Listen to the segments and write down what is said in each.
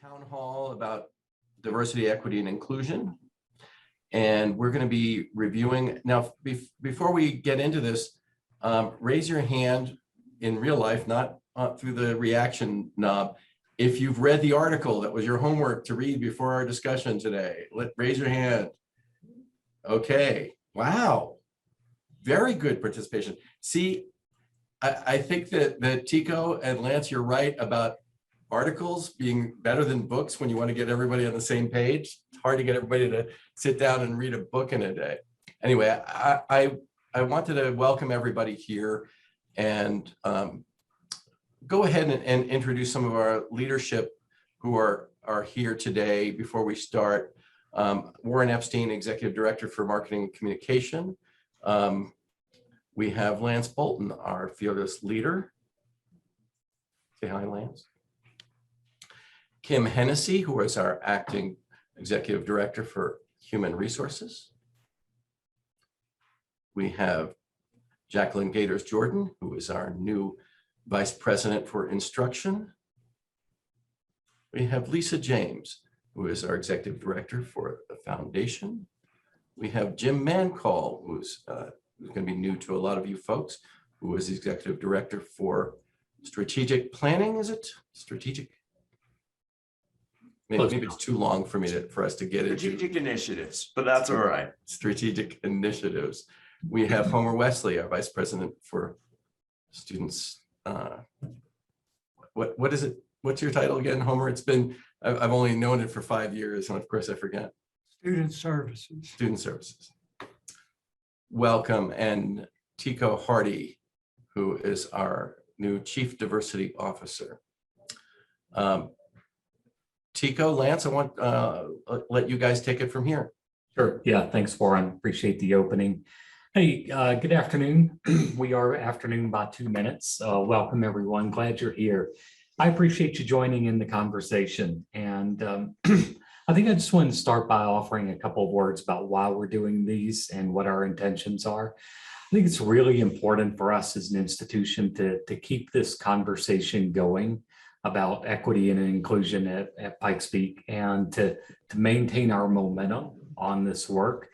town hall about diversity, equity, and inclusion. And we're going to be reviewing. Now, before we get into this, raise your hand in real life, not through the reaction knob, if you've read the article that was your homework to read before our discussion today. Raise your hand. Okay. Wow. Very good participation. See, I think that Tico and Lance, you're right about articles being better than books when you want to get everybody on the same page. It's hard to get everybody to sit down and read a book in a day. Anyway, I wanted to welcome everybody here and go ahead and introduce some of our leadership who are here today before we start. Warren Epstein, Executive Director for Marketing and Communication. We have Lance Bolton, our fearless leader. Say hi, Lance. Kim Hennessy, who is our Acting Executive Director for Human Resources. We have Jacqueline Gators-Jordan, who is our new Vice President for Instruction. We have Lisa James, who is our Executive Director for the Foundation. We have Jim Mancall, who's going to be new to a lot of you folks, who is the Executive Director for Strategic Planning, is it? Strategic? Maybe it's too long for for us to get into. Strategic initiatives, but that's all right. Strategic initiatives. We have Homer Wesley, our Vice President for Students. What is it? What's your title again, Homer? It's been, I've only known it for 5 years, and of course I forget. Student Services. Student Services. Welcome. And Tico Hardy, who is our new Chief Diversity Officer. Tico, Lance, I want let you guys take it from here. Sure. Yeah. Thanks, Warren. Appreciate the opening. Hey, good afternoon. We are afternoon by 2 minutes. Welcome, everyone. Glad you're here. I appreciate you joining in the conversation. And I think I just wanted to start by offering a couple of words about why we're doing these and what our intentions are. I think it's really important for us as an institution to keep this conversation going about equity and inclusion at Pikes Peak and to maintain our momentum on this work.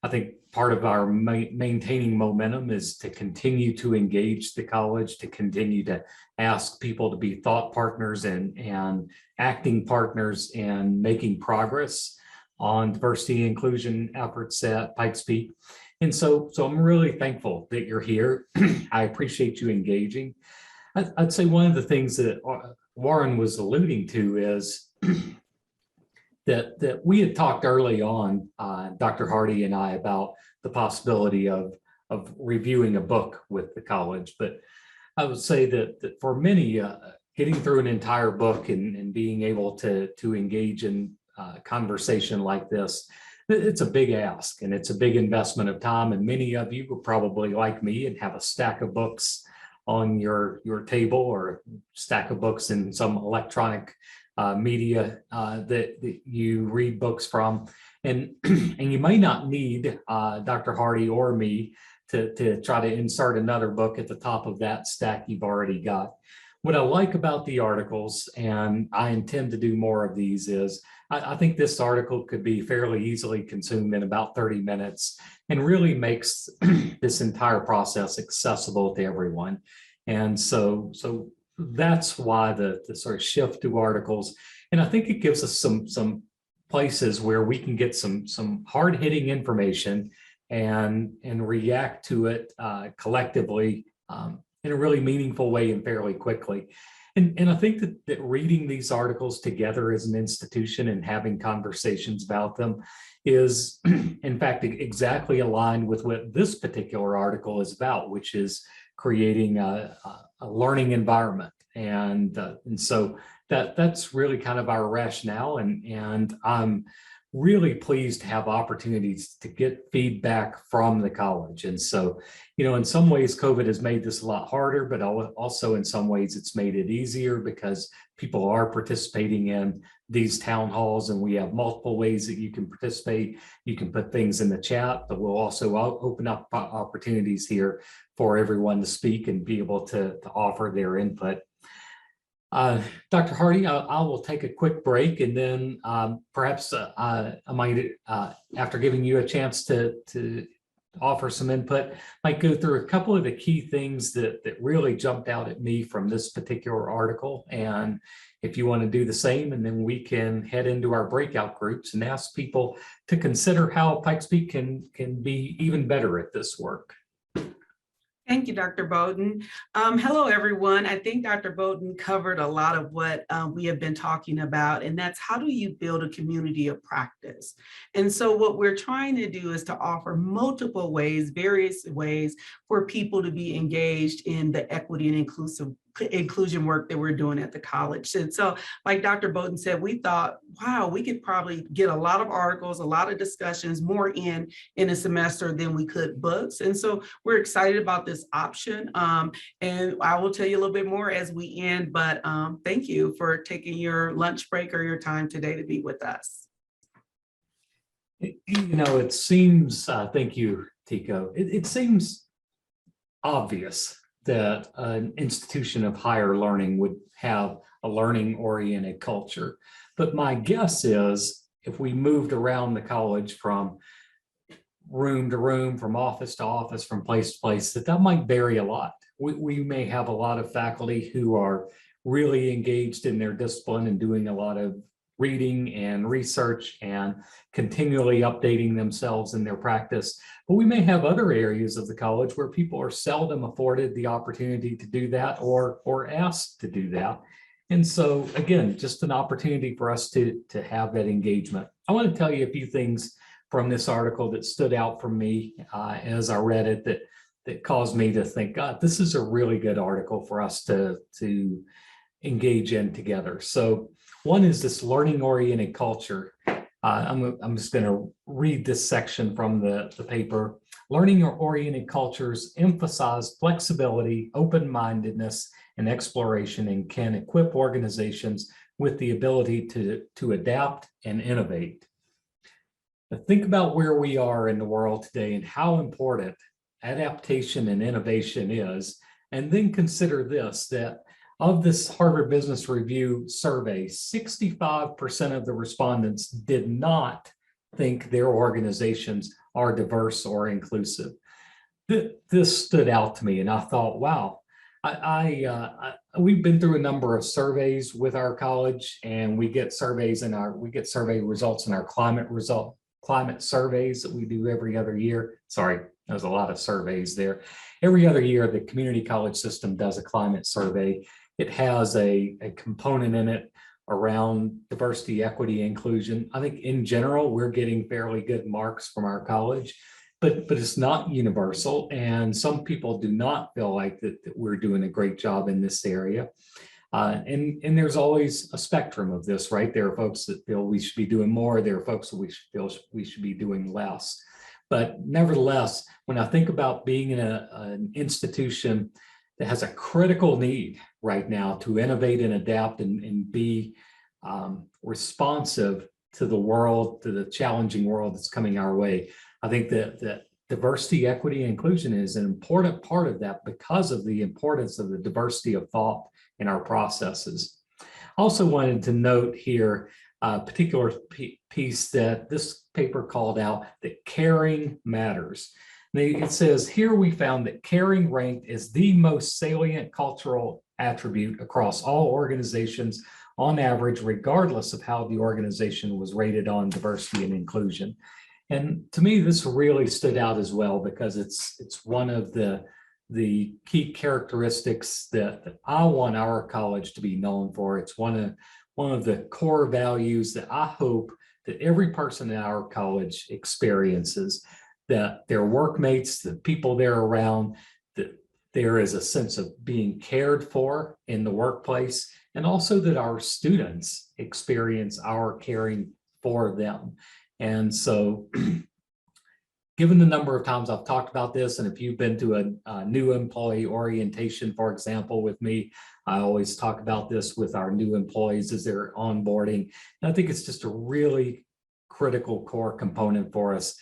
I think part of our maintaining momentum is to continue to engage the college, to continue to ask people to be thought partners and acting partners in making progress on diversity and inclusion efforts at Pikes Peak. And so I'm really thankful that you're here. I appreciate you engaging. I'd say one of the things that Warren was alluding to is that we had talked early on, Dr. Hardy and I, about the possibility of reviewing a book with the college. But I would say that for many, getting through an entire book and being able to engage in conversation like this, it's a big ask and it's a big investment of time. And many of you are probably like me and have a stack of books on your table or a stack of books in some electronic media that you read books from, and you may not need Dr. Hardy or me to try to insert another book at the top of that stack you've already got. What I like about the articles, and I intend to do more of these, is I think this article could be fairly easily consumed in about 30 minutes and really makes this entire process accessible to everyone. And so that's why the sort of shift to articles. And I think it gives us some places where we can get some hard-hitting information and react to it collectively in a really meaningful way and fairly quickly. And I think that reading these articles together as an institution and having conversations about them is, in fact, exactly aligned with what this particular article is about, which is creating a learning environment. And so that's really kind of our rationale. And I'm really pleased to have opportunities to get feedback from the college. And so, in some ways, COVID has made this a lot harder, but also in some ways it's made it easier because people are participating in these town halls and we have multiple ways that you can participate. You can put things in the chat, but we'll also open up opportunities here for everyone to speak and be able to offer their input. Dr. Hardy, I will take a quick break and then perhaps I might, after giving you a chance to offer some input, might go through a couple of the key things that really jumped out at me from this particular article. And if you want to do the same, and then we can head into our breakout groups and ask people to consider how Pikes Peak can be even better at this work. Thank you, Dr. Bowden. Hello, everyone. I think Dr. Bowden covered a lot of what we have been talking about, and that's how do you build a community of practice? And so what we're trying to do is to offer multiple ways, various ways for people to be engaged in the equity and inclusion work that we're doing at the college. And so, like Dr. Bowden said, we thought, wow, we could probably get a lot of articles, a lot of discussions, more in a semester than we could books. And so we're excited about this option. And I will tell you a little bit more as we end, but thank you for taking your lunch break or your time today to be with us. You know, it seems, thank you, Tico. It seems obvious that an institution of higher learning would have a learning-oriented culture. But my guess is if we moved around the college from room to room, from office to office, from place to place, that might vary a lot. We may have a lot of faculty who are really engaged in their discipline and doing a lot of reading and research and continually updating themselves in their practice. But we may have other areas of the college where people are seldom afforded the opportunity to do that or asked to do that. And so again, just an opportunity for us to have that engagement. I want to tell you a few things from this article that stood out for me as I read it that caused me to think, God, this is a really good article for us to engage in together. So one is this learning-oriented culture. I'm just going to read this section from the paper. Learning-oriented cultures emphasize flexibility, open-mindedness, and exploration, and can equip organizations with the ability to adapt and innovate. Now, think about where we are in the world today and how important adaptation and innovation is, and then consider this, that of this Harvard Business Review survey, 65% of the respondents did not think their organizations are diverse or inclusive. This stood out to me, and I thought, wow, we've been through a number of surveys with our college, and we get survey results in our climate surveys that we do every other year. Sorry, there's a lot of surveys there. Every other year, the community college system does a climate survey. It has a component in it around diversity, equity, inclusion. I think in general, we're getting fairly good marks from our college, but it's not universal. And some people do not feel like that we're doing a great job in this area. And there's always a spectrum of this, right? There are folks that feel we should be doing more. There are folks that feel we should be doing less. But nevertheless, when I think about being in an institution that has a critical need right now to innovate and adapt and be responsive to the world, to the challenging world that's coming our way, I think that diversity, equity, and inclusion is an important part of that because of the importance of the diversity of thought in our processes. I also wanted to note here a particular piece that this paper called out, that caring matters. It says, here we found that caring ranked as the most salient cultural attribute across all organizations on average, regardless of how the organization was rated on diversity and inclusion. And to me, this really stood out as well, because it's one of the key characteristics that I want our college to be known for. It's one of the core values that I hope that every person in our college experiences, that their workmates, the people they're around, that there is a sense of being cared for in the workplace, and also that our students experience our caring for them. And so given the number of times I've talked about this, and if you've been to a new employee orientation, for example, with me, I always talk about this with our new employees as they're onboarding. And I think it's just a really critical core component for us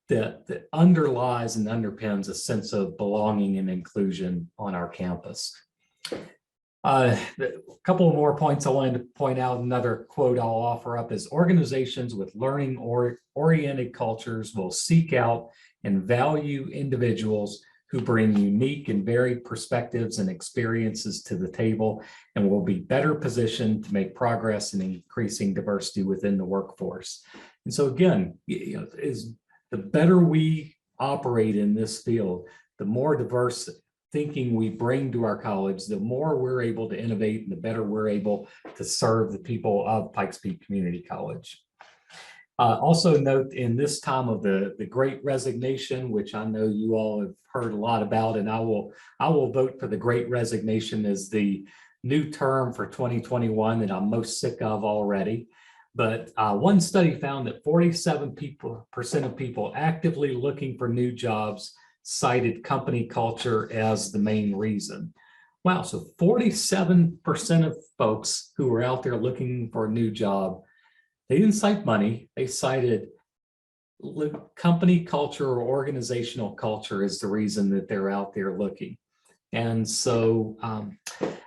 that underlies and underpins a sense of belonging and inclusion on our campus. A couple of more points I wanted to point out. Another quote I'll offer up is organizations with learning oriented cultures will seek out and value individuals who bring unique and varied perspectives and experiences to the table and will be better positioned to make progress in increasing diversity within the workforce. And so again, is the better we operate in this field, the more diverse thinking we bring to our college, the more we're able to innovate and the better we're able to serve the people of Pikes Peak Community College. Also note in this time of the Great Resignation, which I know you all have heard a lot about, and I will vote for the Great Resignation as the new term for 2021 that I'm most sick of already. But one study found that 47% of people actively looking for new jobs cited company culture as the main reason. Wow, so 47% of folks who were out there looking for a new job, they didn't cite money, they cited company culture or organizational culture as the reason that they're out there looking. And so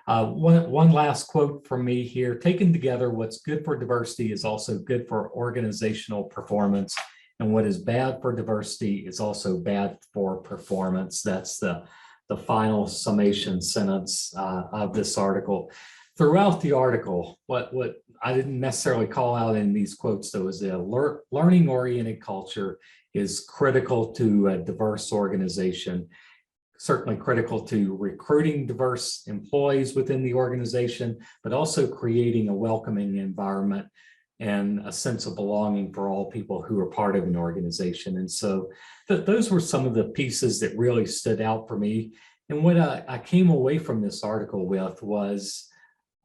one last quote from me here: taken together, what's good for diversity is also good for organizational performance, and what is bad for diversity is also bad for performance. That's the final summation sentence of this article. Throughout the article, what I didn't necessarily call out in these quotes, though, is a learning-oriented culture is critical to a diverse organization, certainly critical to recruiting diverse employees within the organization, but also creating a welcoming environment and a sense of belonging for all people who are part of an organization. And so those were some of the pieces that really stood out for me. And what I came away from this article with was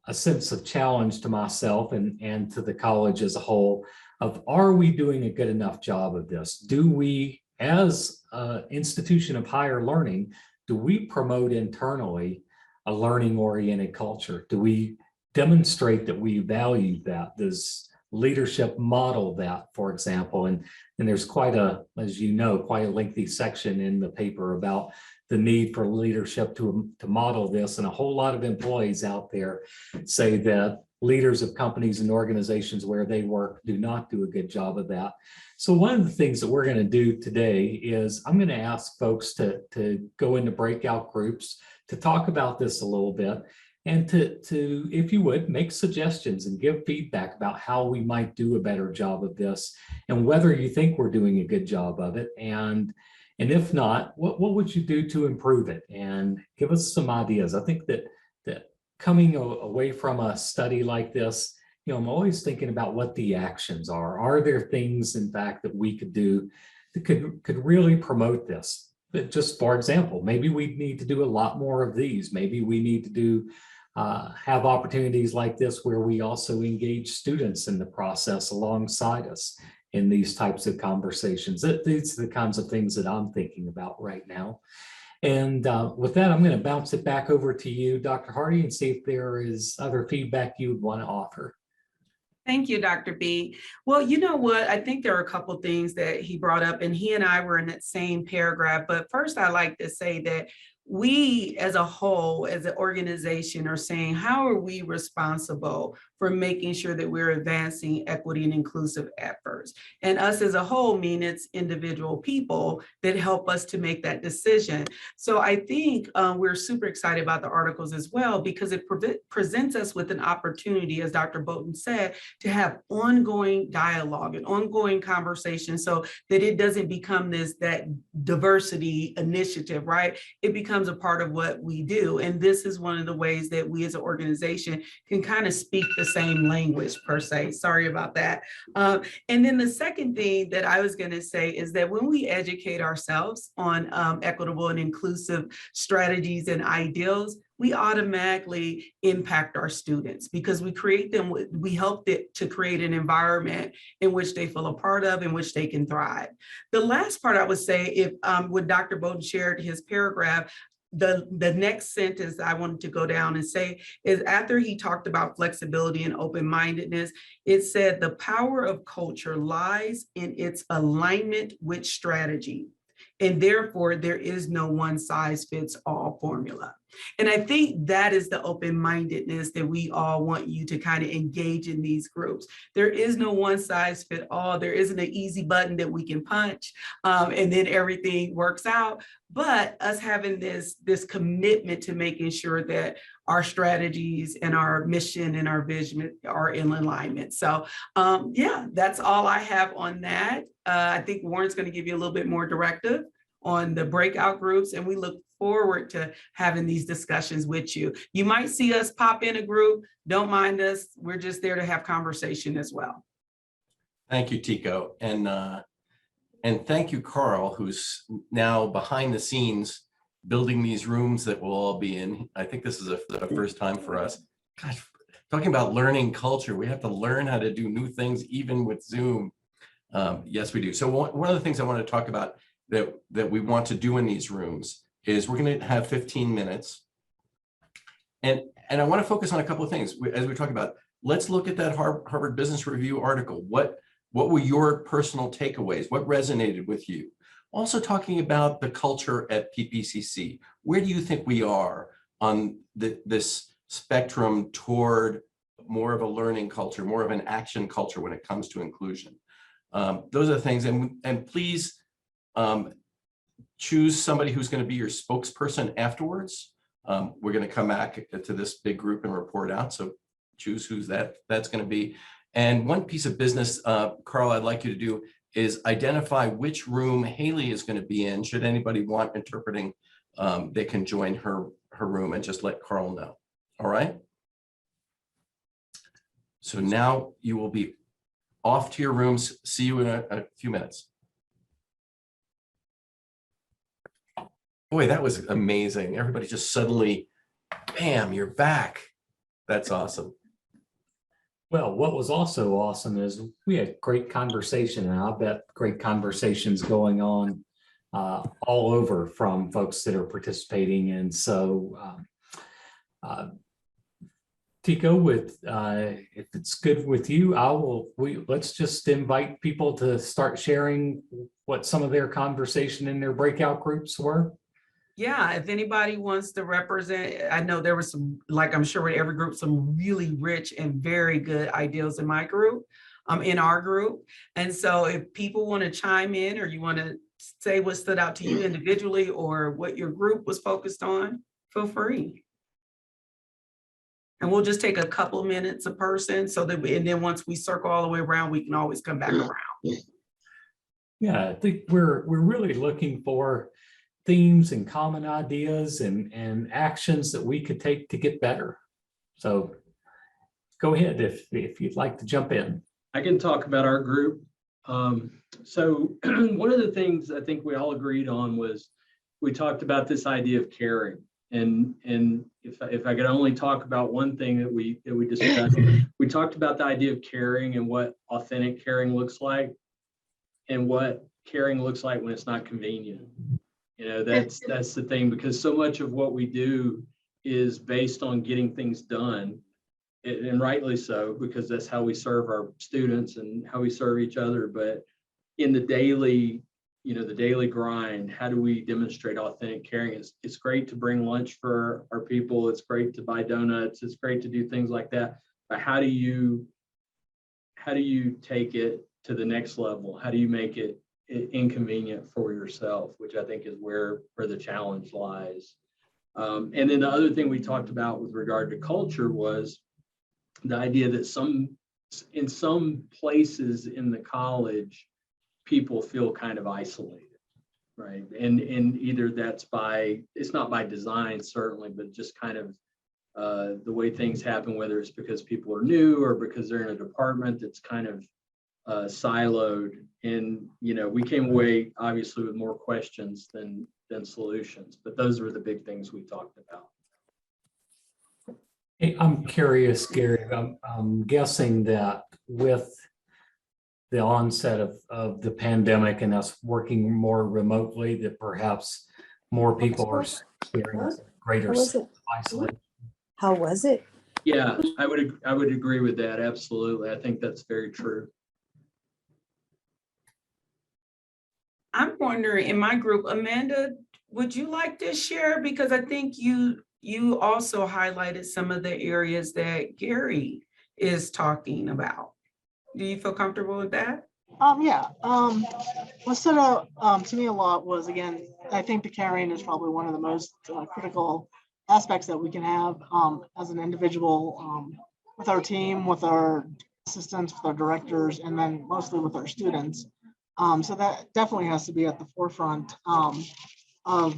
a sense of challenge to myself and to the college as a whole of, are we doing a good enough job of this? Do we, as an institution of higher learning, do we promote internally a learning-oriented culture? Do we demonstrate that we value that? Does leadership model that, for example? And there's quite a, as you know, quite a lengthy section in the paper about the need for leadership to model this. And a whole lot of employees out there say that leaders of companies and organizations where they work do not do a good job of that. So one of the things that we're going to do today is I'm going to ask folks to go into breakout groups to talk about this a little bit, and to, if you would, make suggestions and give feedback about how we might do a better job of this and whether you think we're doing a good job of it. And if not, what would you do to improve it? And give us some ideas. I think that coming away from a study like this, I'm always thinking about what the actions are. Are there things, in fact, that we could do that could really promote this? But just for example, maybe we need to do a lot more of these. Maybe we need to do have opportunities like this where we also engage students in the process alongside us in these types of conversations. These are the kinds of things that I'm thinking about right now. And with that, I'm going to bounce it back over to you, Dr. Hardy, and see if there is other feedback you would want to offer. Thank you, Dr. B. Well, you know what? I think there are a couple of things that he brought up, and he and I were in that same paragraph. But first, I'd like to say that we as a whole, as an organization, are saying, how are we responsible for making sure that we're advancing equity and inclusive efforts? And us as a whole mean it's individual people that help us to make that decision. So I think we're super excited about the articles as well, because it presents us with an opportunity, as Dr. Bolton said, to have ongoing dialogue and ongoing conversation, so that it doesn't become that diversity initiative, right? It becomes a part of what we do. And this is one of the ways that we as an organization can kind of speak the same language, per se. Sorry about that. And then the second thing that I was going to say is that when we educate ourselves on equitable and inclusive strategies and ideals, we automatically impact our students, because we help to create an environment in which they feel a part of, in which they can thrive. The last part I would say, when Dr. Bolton shared his paragraph, the next sentence I wanted to go down and say is, after he talked about flexibility and open-mindedness, it said the power of culture lies in its alignment with strategy. And therefore, there is no one size fits all formula. And I think that is the open-mindedness that we all want you to kind of engage in these groups. There is no one size fit all. There isn't an easy button that we can punch and then everything works out. But us having this commitment to making sure that our strategies and our mission and our vision are in alignment. So yeah, that's all I have on that. I think Warren's going to give you a little bit more directive on the breakout groups, and we look forward to having these discussions with you. You might see us pop in a group. Don't mind us. We're just there to have conversation as well. Thank you, Tico. And thank you, Carl, who's now behind the scenes building these rooms that we'll all be in. I think this is a first time for us. Gosh, talking about learning culture, we have to learn how to do new things even with Zoom. Yes, we do. So one of the things I want to talk about that we want to do in these rooms is we're going to have 15 minutes. And I want to focus on a couple of things. As we talk about, let's look at that Harvard Business Review article. What were your personal takeaways? What resonated with you? Also talking about the culture at PPCC. Where do you think we are on this spectrum toward more of a learning culture, more of an action culture when it comes to inclusion? Those are the things, and please choose somebody who's going to be your spokesperson afterwards. We're going to come back to this big group and report out, so choose who's that's going to be. And one piece of business, Carl, I'd like you to do is identify which room Haley is going to be in. Should anybody want interpreting, they can join her room and just let Carl know. All right. So now you will be off to your rooms. See you in a few minutes. Boy, that was amazing. Everybody just suddenly, bam, you're back. That's awesome. Well, what was also awesome is we had great conversation, and I bet great conversations going on all over from folks that are participating. And so Tico, if it's good with you, let's just invite people to start sharing what some of their conversation in their breakout groups were. Yeah, if anybody wants to represent, I know there was some, like I'm sure with every group, some really rich and very good ideas in my group, in our group. And so if people want to chime in, or you want to say what stood out to you individually or what your group was focused on, feel free. And we'll just take a couple of minutes a person so that and then once we circle all the way around, we can always come back around. Yeah, I think we're really looking for themes and common ideas and actions that we could take to get better. So go ahead if you'd like to jump in. I can talk about our group. So one of the things I think we all agreed on was we talked about this idea of caring. And if I could only talk about one thing that we discussed, we talked about the idea of caring and what authentic caring looks like and what caring looks like when it's not convenient. You know, that's the thing, because so much of what we do is based on getting things done, and rightly so, because that's how we serve our students and how we serve each other. But in the daily, the daily grind, how do we demonstrate authentic caring? It's great to bring lunch for our people. It's great to buy donuts. It's great to do things like that. But how do you take it to the next level? How do you make it inconvenient for yourself, which I think is where the challenge lies. And then the other thing we talked about with regard to culture was the idea that in some places in the college, people feel kind of isolated, right? And either it's not by design, certainly, but just kind of the way things happen, whether it's because people are new or because they're in a department that's kind of siloed. And we came away obviously with more questions than solutions, but those were the big things we talked about. Hey, I'm curious, Gary. I'm guessing that with the onset of the pandemic and us working more remotely, that perhaps more people are experiencing greater isolation. How was it? Yeah, I would agree with that. Absolutely. I think that's very true. I'm wondering, in my group, Amanda, would you like to share? Because I think you also highlighted some of the areas that Gary is talking about. Do you feel comfortable with that? Yeah. What stood out to me a lot was, again, I think the caring is probably one of the most critical aspects that we can have as an individual, with our team, with our assistants, with our directors, and then mostly with our students. So that definitely has to be at the forefront of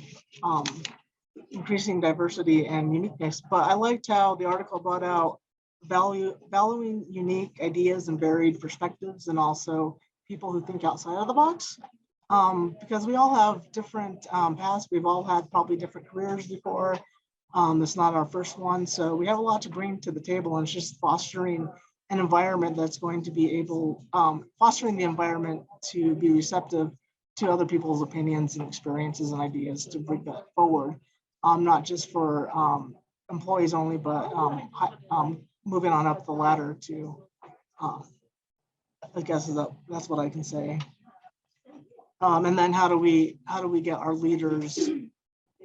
increasing diversity and uniqueness. But I liked how the article brought out valuing unique ideas and varied perspectives, and also people who think outside of the box. Because we all have different paths. We've all had probably different careers before. It's not our first one. So we have a lot to bring to the table, and it's just fostering an environment that's going to be able, fostering the environment to be receptive to other people's opinions and experiences and ideas to bring that forward. Not just for employees only, but moving on up the ladder to, I guess that's what I can say. And then how do we get our leaders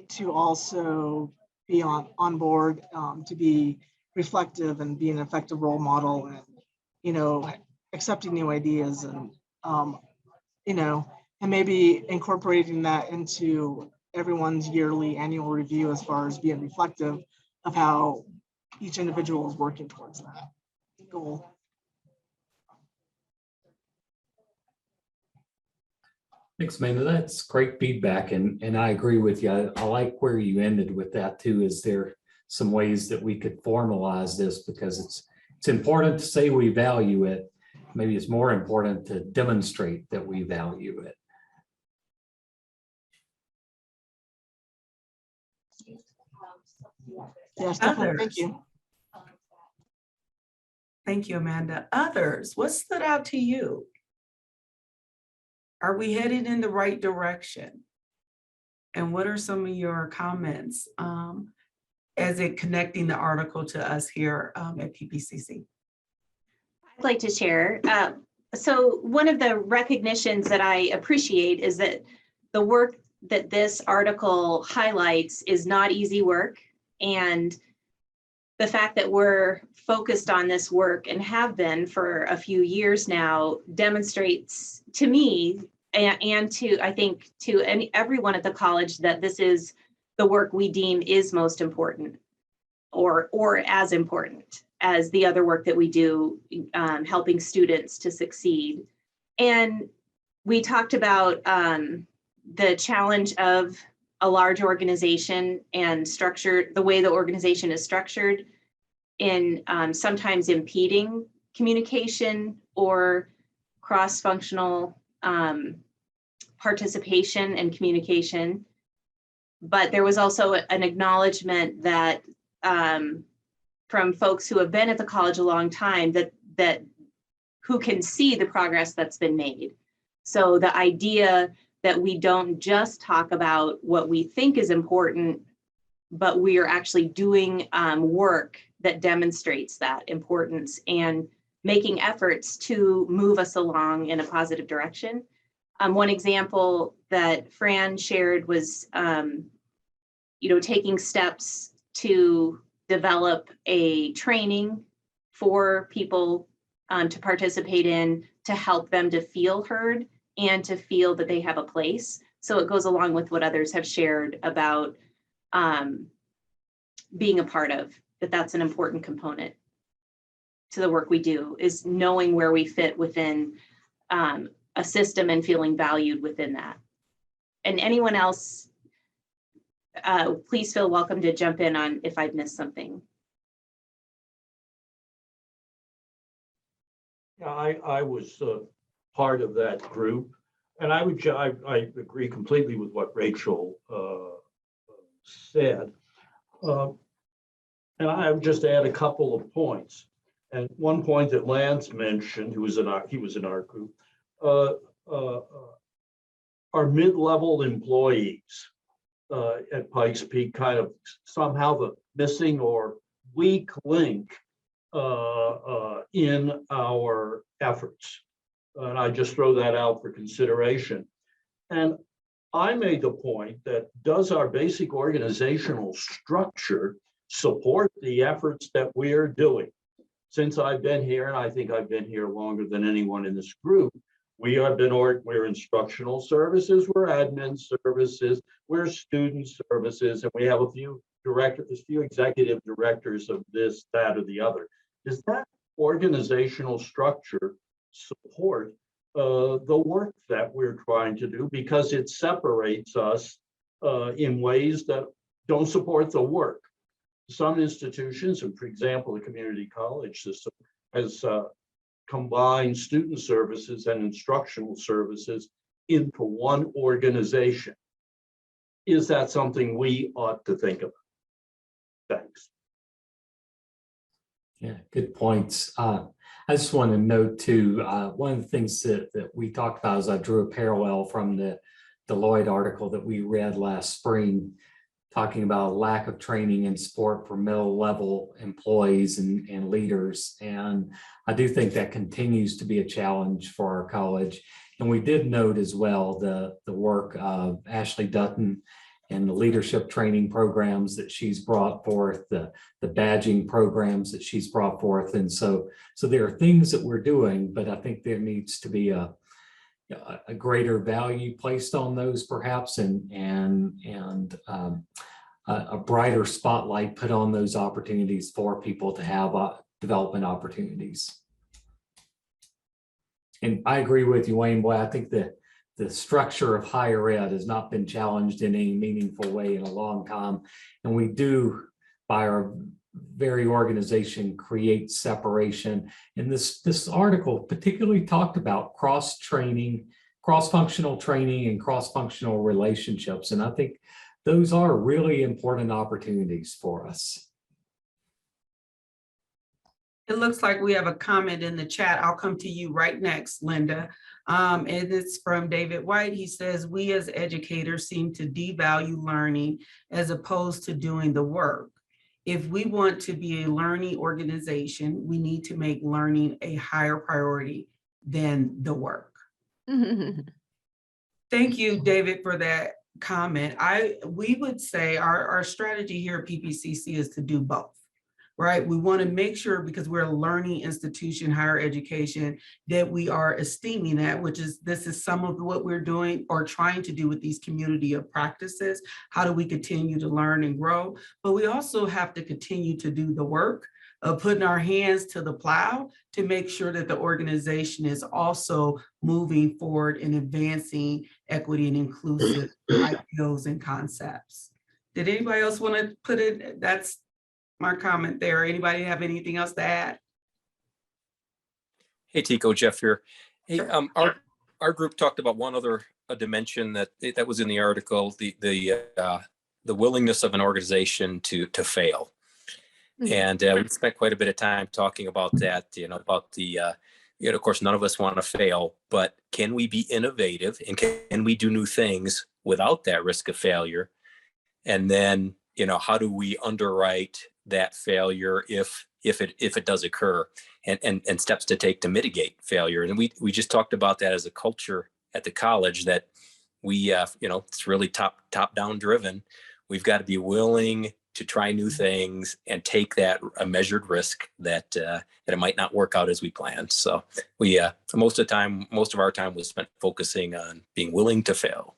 to also be on board, to be reflective and be an effective role model, and, you know, accepting new ideas, and, you know, and maybe incorporating that into everyone's yearly annual review as far as being reflective of how each individual is working towards that goal. Thanks, Amanda. That's great feedback, and I agree with you. I like where you ended with that too. Is there some ways that we could formalize this, because it's important to say we value it. Maybe it's more important to demonstrate that we value it. Yes, definitely. Thank you. Thank you, Amanda. Others, what stood out to you? Are we headed in the right direction? And what are some of your comments as it connecting the article to us here at PPCC? I'd like to share. So one of the recognitions that I appreciate is that the work that this article highlights is not easy work. And the fact that we're focused on this work and have been for a few years now demonstrates to me, and to, I think, to everyone at the college, that this is the work we deem is most important, or as important as the other work that we do, helping students to succeed. And we talked about the challenge of a large organization and structure, the way the organization is structured, in sometimes impeding communication or cross-functional participation and communication. But there was also an acknowledgement that from folks who have been at the college a long time, that who can see the progress that's been made. So the idea that we don't just talk about what we think is important, but we are actually doing work that demonstrates that importance and making efforts to move us along in a positive direction. One example that Fran shared was, taking steps to develop a training for people to participate in, to help them to feel heard and to feel that they have a place. So it goes along with what others have shared about being a part of, that's an important component to the work we do, is knowing where we fit within a system and feeling valued within that. And anyone else, please feel welcome to jump in on if I've missed something. Yeah, I was part of that group, and I agree completely with what Rachel said. And I would just add a couple of points. And one point that Lance mentioned, he was in our group, our mid-level employees at Pikes Peak, kind of somehow the missing or weak link in our efforts. And I just throw that out for consideration. And I made the point that does our basic organizational structure support the efforts that we are doing? Since I've been here, and I think I've been here longer than anyone in this group, we're instructional services, we're admin services, we're student services, and we have a few executive directors of this, that, or the other. Does that organizational structure support the work that we're trying to do? Because it separates us in ways that don't support the work. Some institutions, and for example, the community college system has combined student services and instructional services into one organization. Is that something we ought to think about? Thanks. Yeah, good points. I just want to note too, one of the things that we talked about is I drew a parallel from the Deloitte article that we read last spring, talking about a lack of training and support for middle level employees and leaders. And I do think that continues to be a challenge for our college. And we did note as well the work of Ashley Dutton and the leadership training programs that she's brought forth, the badging programs that she's brought forth. And so there are things that we're doing, but I think there needs to be a greater value placed on those perhaps, and a brighter spotlight put on those opportunities for people to have development opportunities. And I agree with you, Wayne. Boy, I think the structure of higher ed has not been challenged in any meaningful way in a long time. And we do, by our very organization, create separation. And this article particularly talked about cross-training, cross-functional training and cross-functional relationships. And I think those are really important opportunities for us. It looks like we have a comment in the chat. I'll come to you right next, Linda. And it's from David White. He says, we as educators seem to devalue learning as opposed to doing the work. If we want to be a learning organization, we need to make learning a higher priority than the work. Thank you, David, for that comment. We would say our strategy here at PPCC is to do both. Right? We want to make sure, because we're a learning institution, higher education, that we are esteeming that, this is some of what we're doing or trying to do with these community of practices. How do we continue to learn and grow? But we also have to continue to do the work of putting our hands to the plow to make sure that the organization is also moving forward and advancing equity and inclusive ideals and concepts. Did anybody else want to put it? That's my comment there. Anybody have anything else to add? Hey, Tico, Jeff here. Hey, Sure. our group talked about one other dimension that was in the article, the willingness of an organization to fail. And we spent quite a bit of time talking about that, about the, of course, none of us want to fail, but can we be innovative and can we do new things without that risk of failure? And then, how do we underwrite that failure if it does occur, and steps to take to mitigate failure? And we just talked about that as a culture at the college, that we it's really top down driven. We've got to be willing to try new things and take that a measured risk that it might not work out as we planned. So we most of our time was spent focusing on being willing to fail.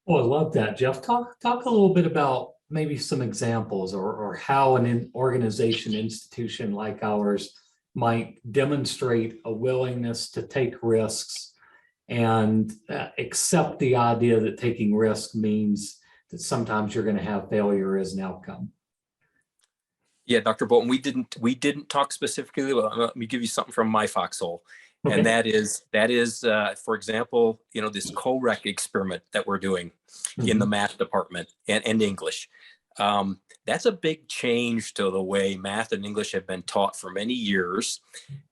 Oh, I love that, Jeff. Talk a little bit about maybe some examples or how an organization, institution like ours might demonstrate a willingness to take risks and accept the idea that taking risks means that sometimes you're going to have failure as an outcome. Yeah, Dr. Bolton, we didn't talk specifically. Let me give you something from my foxhole. Okay. And that is, for example, this co-rec experiment that we're doing in the math department and English. That's a big change to the way math and English have been taught for many years.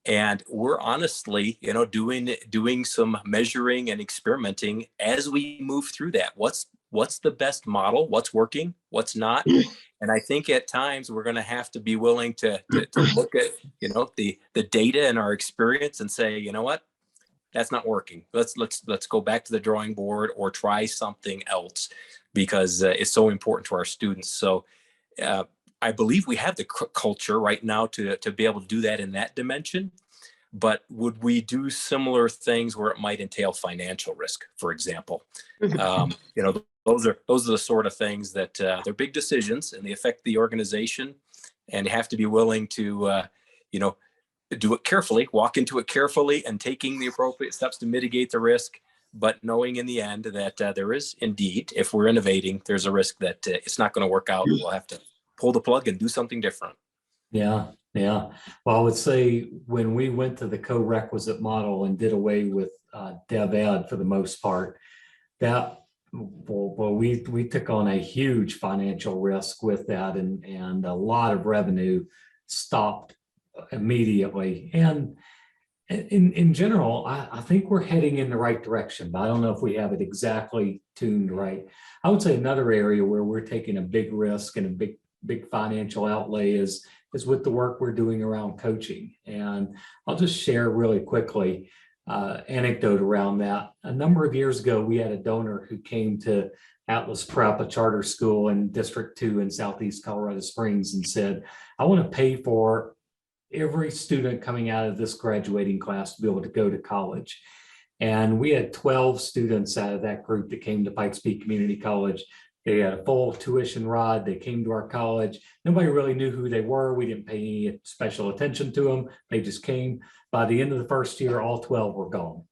And we're honestly, doing some measuring and experimenting as we move through that. What's the best model? What's working? What's not? And I think at times we're going to have to be willing to look at, the data and our experience and say, you know what, that's not working. Let's go back to the drawing board or try something else, because it's so important to our students. So I believe we have the culture right now to be able to do that in that dimension. But would we do similar things where it might entail financial risk, for example? Those are the sort of things that they're big decisions and they affect the organization, and you have to be willing to do it carefully, walk into it carefully, and taking the appropriate steps to mitigate the risk, but knowing in the end that there is indeed, if we're innovating, there's a risk that it's not going to work out. We'll have to pull the plug and do something different. Yeah. Well, I would say when we went to the co-requisite model and did away with Dev Ed for the most part, we took on a huge financial risk with that, and a lot of revenue stopped immediately. And in general, I think we're heading in the right direction, but I don't know if we have it exactly tuned right. I would say another area where we're taking a big risk and a big financial outlay is with the work we're doing around coaching. And I'll just share really quickly anecdote around that. A number of years ago, we had a donor who came to Atlas Prep, a charter school in District 2 in Southeast Colorado Springs, and said, I want to pay for every student coming out of this graduating class to be able to go to college. And we had 12 students out of that group that came to Pikes Peak Community College. They had a full tuition ride. They came to our college. Nobody really knew who they were. We didn't pay any special attention to them. They just came. By the end of the first year, all 12 were gone.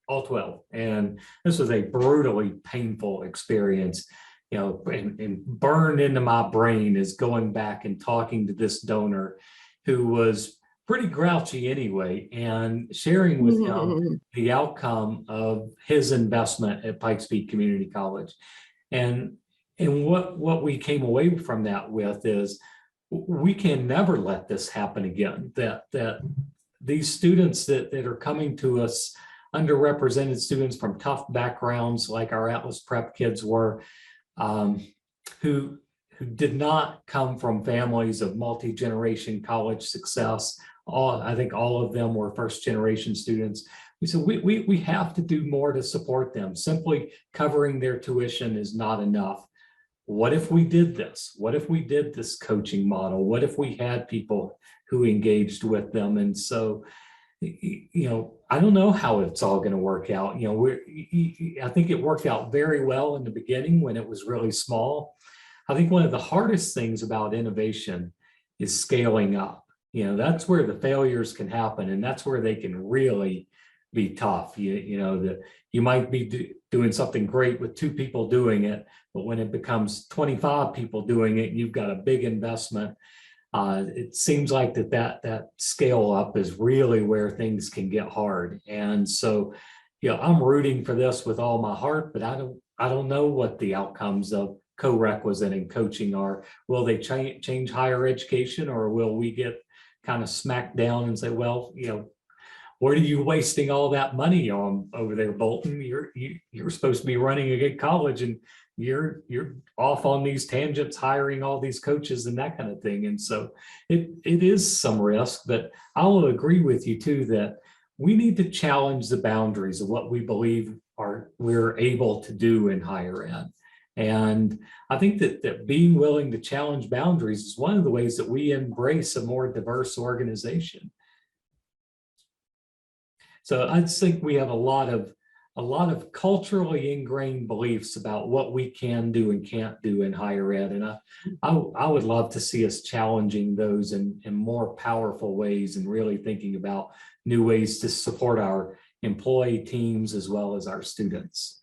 All 12. And this was a brutally painful experience, and burned into my brain is going back and talking to this donor who was pretty grouchy anyway, and sharing with him the outcome of his investment at Pikes Peak Community College. And what we came away from that with is we can never let this happen again, that these students that are coming to us, underrepresented students from tough backgrounds like our Atlas Prep kids were, who did not come from families of multi-generation college success. I think all of them were first-generation students. We said we have to do more to support them. Simply covering their tuition is not enough. What if we did this? What if we did this coaching model? What if we had people who engaged with them? And so, I don't know how it's all going to work out. I think it worked out very well in the beginning when it was really small. I think one of the hardest things about innovation is scaling up. That's where the failures can happen, and that's where they can really be tough. That you might be doing something great with 2 people doing it, but when it becomes 25 people doing it, you've got a big investment. It seems like that scale up is really where things can get hard. And so, I'm rooting for this with all my heart, but I don't know what the outcomes of co-requisite and coaching are. Will they change higher education, or will we get kind of smacked down and say, well, what are you wasting all that money on over there, Bolton? You're supposed to be running a good college, and you're off on these tangents, hiring all these coaches and that kind of thing. And so it is some risk, but I will agree with you too that we need to challenge the boundaries of what we believe we're able to do in higher ed. And I think that being willing to challenge boundaries is one of the ways that we embrace a more diverse organization. So I think we have a lot of culturally ingrained beliefs about what we can do and can't do in higher ed. And I would love to see us challenging those in more powerful ways and really thinking about new ways to support our employee teams as well as our students.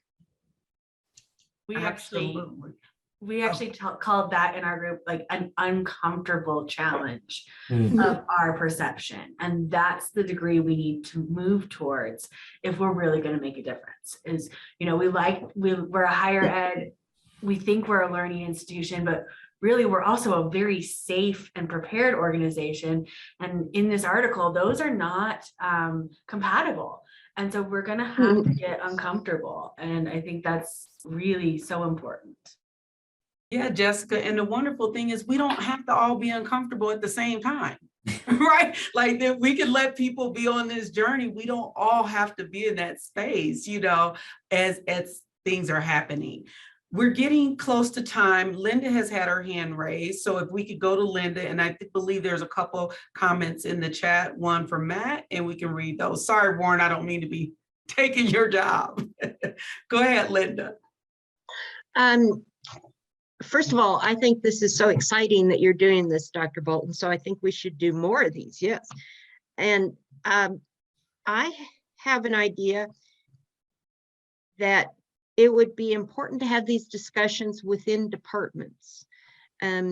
We actually Absolutely. called that in our group like an uncomfortable challenge of our perception. And that's the degree we need to move towards if we're really going to make a difference. Is, we're a higher ed, we think we're a learning institution, but really we're also a very safe and prepared organization. And in this article, those are not compatible. And so we're going to have to get uncomfortable. And I think that's really so important. Yeah, Jessica. And the wonderful thing is we don't have to all be uncomfortable at the same time. Right? Like that we can let people be on this journey. We don't all have to be in that space, as things are happening. We're getting close to time. Linda has had her hand raised. So if we could go to Linda, and I believe there's a couple comments in the chat, one from Matt, and we can read those. Sorry, Warren, I don't mean to be taking your job. Go ahead, Linda. First of all, I think this is so exciting that you're doing this, Dr. Bolton. So I think we should do more of these, yes. And I have an idea that it would be important to have these discussions within departments. I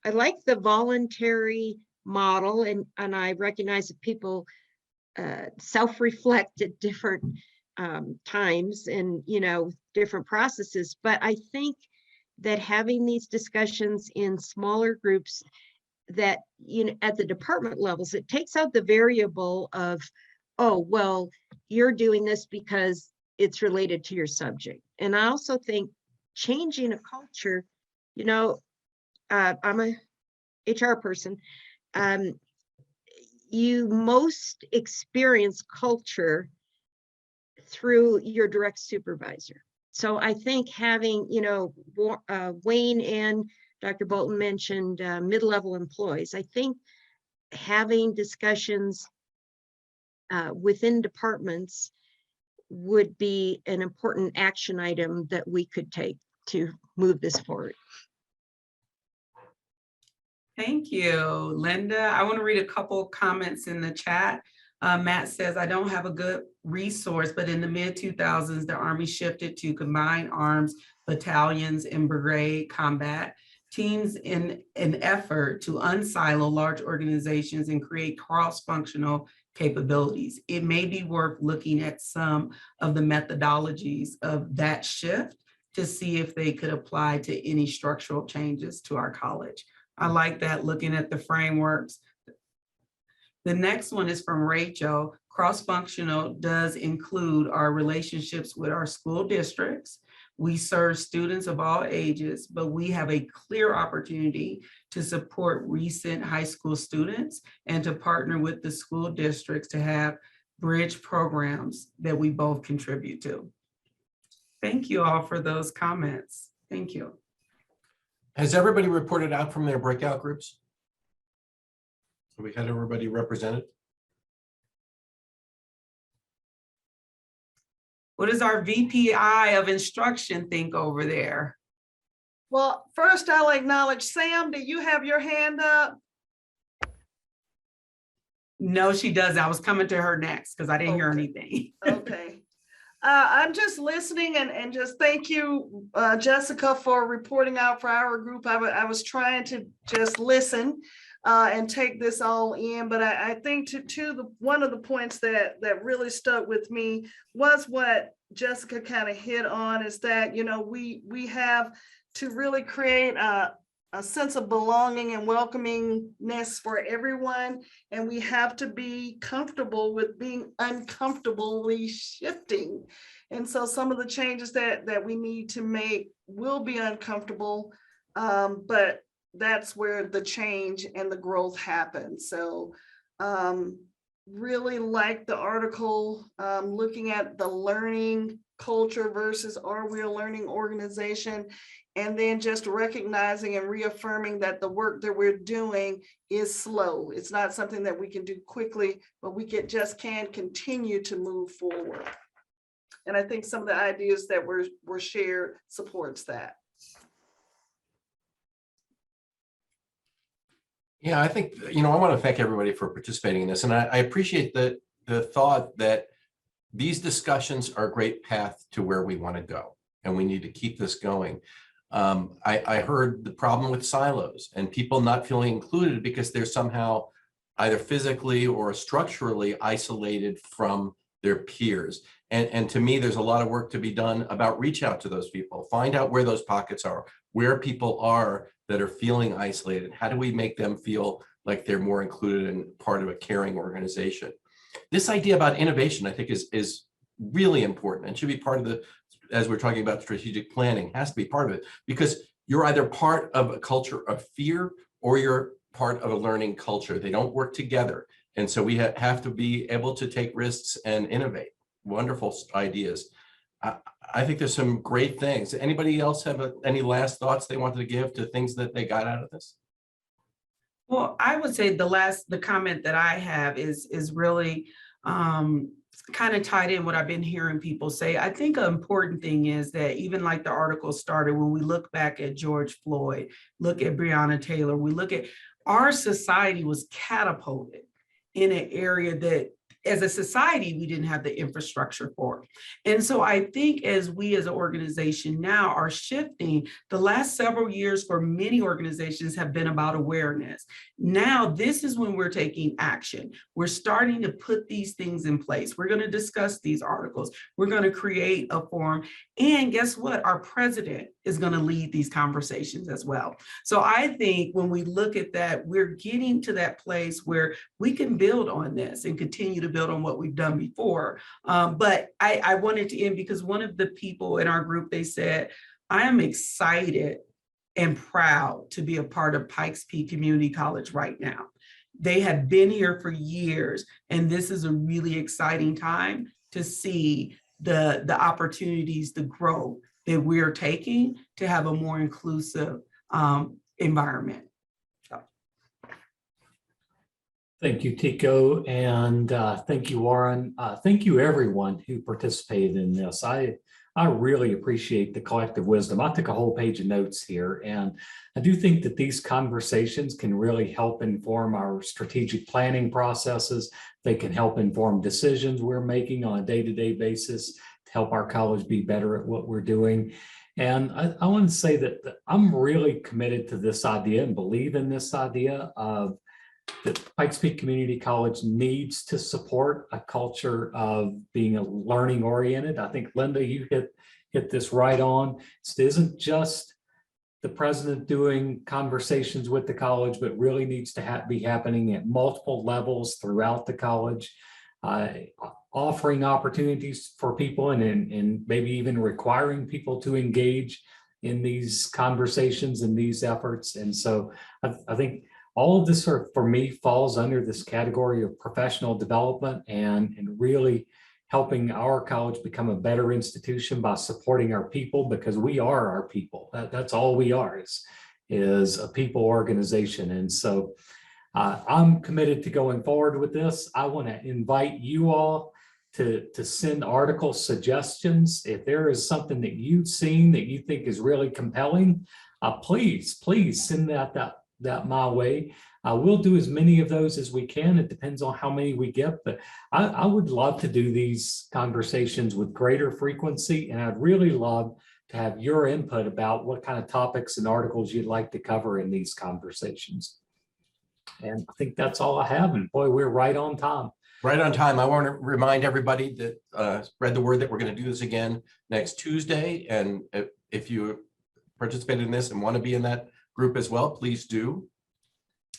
like the voluntary model, and I recognize that people self-reflect at different times and different processes, but I think that having these discussions in smaller groups that at the department levels, it takes out the variable of, oh well, you're doing this because it's related to your subject. And I also think changing a culture, I'm a HR person, you most experience culture through your direct supervisor. So I think having, Wayne and Dr. Bolton mentioned mid-level employees. I think having discussions within departments would be an important action item that we could take to move this forward. Thank you, Linda. I want to read a couple comments in the chat. Matt says, I don't have a good resource, but in the mid-2000s, the Army shifted to combined arms, battalions, and brigade combat teams in an effort to unsilo large organizations and create cross-functional capabilities. It may be worth looking at some of the methodologies of that shift to see if they could apply to any structural changes to our college. I like that, looking at the frameworks. The next one is from Rachel. Cross-functional does include our relationships with our school districts. We serve students of all ages, but we have a clear opportunity to support recent high school students and to partner with the school districts to have bridge programs that we both contribute to. Thank you all for those comments. Thank you. Has everybody reported out from their breakout groups? So we had everybody represented? What does our VPI of instruction think over there? Well, first I'll acknowledge, Sam, do you have your hand up? No, she doesn't. I was coming to her next because I didn't hear anything. Okay. I'm just listening and just thank you, Jessica, for reporting out for our group. I was trying to just listen and take this all in, but I think one of the points that really stuck with me was what Jessica kind of hit on, is that we have to really create a sense of belonging and welcomingness for everyone, and we have to be comfortable with being uncomfortably shifting. And so some of the changes that we need to make will be uncomfortable, but that's where the change and the growth happens. So really like the article, looking at the learning culture versus are we a learning organization, and then just recognizing and reaffirming that the work that we're doing is slow. It's not something that we can do quickly, but we can continue to move forward. And I think some of the ideas that were shared supports that. Yeah, I think, I want to thank everybody for participating in this. And I appreciate the thought that these discussions are a great path to where we want to go, and we need to keep this going. I heard the problem with silos and people not feeling included because they're somehow either physically or structurally isolated from their peers. And to me, there's a lot of work to be done about reach out to those people, find out where those pockets are, where people are that are feeling isolated. How do we make them feel like they're more included and part of a caring organization? This idea about innovation, I think, is really important and should be part of the, as we're talking about strategic planning, has to be part of it, because you're either part of a culture of fear or you're part of a learning culture. They don't work together. And so we have to be able to take risks and innovate. Wonderful ideas. I think there's some great things. Anybody else have any last thoughts they wanted to give to things that they got out of this? Well, I would say the comment that I have is really kind of tied in what I've been hearing people say. I think an important thing is that even like the article started, when we look back at George Floyd, look at Breonna Taylor, we look at our society was catapulted in an area that as a society, we didn't have the infrastructure for. And so I think as we as an organization now are shifting, the last several years for many organizations have been about awareness. Now, this is when we're taking action. We're starting to put these things in place. We're going to discuss these articles. We're going to create a forum. And guess what? Our president is going to lead these conversations as well. So I think when we look at that, we're getting to that place where we can build on this and continue to build on what we've done before. But I wanted to end because one of the people in our group, they said, I am excited and proud to be a part of Pikes Peak Community College right now. They have been here for years, and this is a really exciting time to see the opportunities, the growth that we're taking to have a more inclusive environment. Thank you, Tico, and thank you, Warren. Thank you, everyone who participated in this. I really appreciate the collective wisdom. I took a whole page of notes here, and I do think that these conversations can really help inform our strategic planning processes. They can help inform decisions we're making on a day-to-day basis to help our college be better at what we're doing. And I want to say that I'm really committed to this idea and believe in this idea of that Pikes Peak Community College needs to support a culture of being a learning oriented. I think, Linda, you hit this right on. It isn't just the president doing conversations with the college, but really needs to be happening at multiple levels throughout the college, offering opportunities for people and maybe even requiring people to engage in these conversations and these efforts. And so I think all of this sort of, for me, falls under this category of professional development and really helping our college become a better institution by supporting our people, because we are our people. That's all we are, is a people organization. And so I'm committed to going forward with this. I want to invite you all to send article suggestions. If there is something that you've seen that you think is really compelling, please send that my way. We'll do as many of those as we can. It depends on how many we get, but I would love to do these conversations with greater frequency, and I'd really love to have your input about what kind of topics and articles you'd like to cover in these conversations. And I think that's all I have, and boy, we're right on time. Right on time. I want to remind everybody that spread the word that we're going to do this again next Tuesday, and if you participate in this and want to be in that group as well, please do.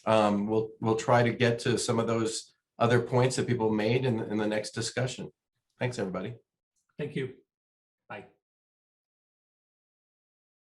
We'll try to get to some of those other points that people made in the next discussion. Thanks, everybody. Thank you.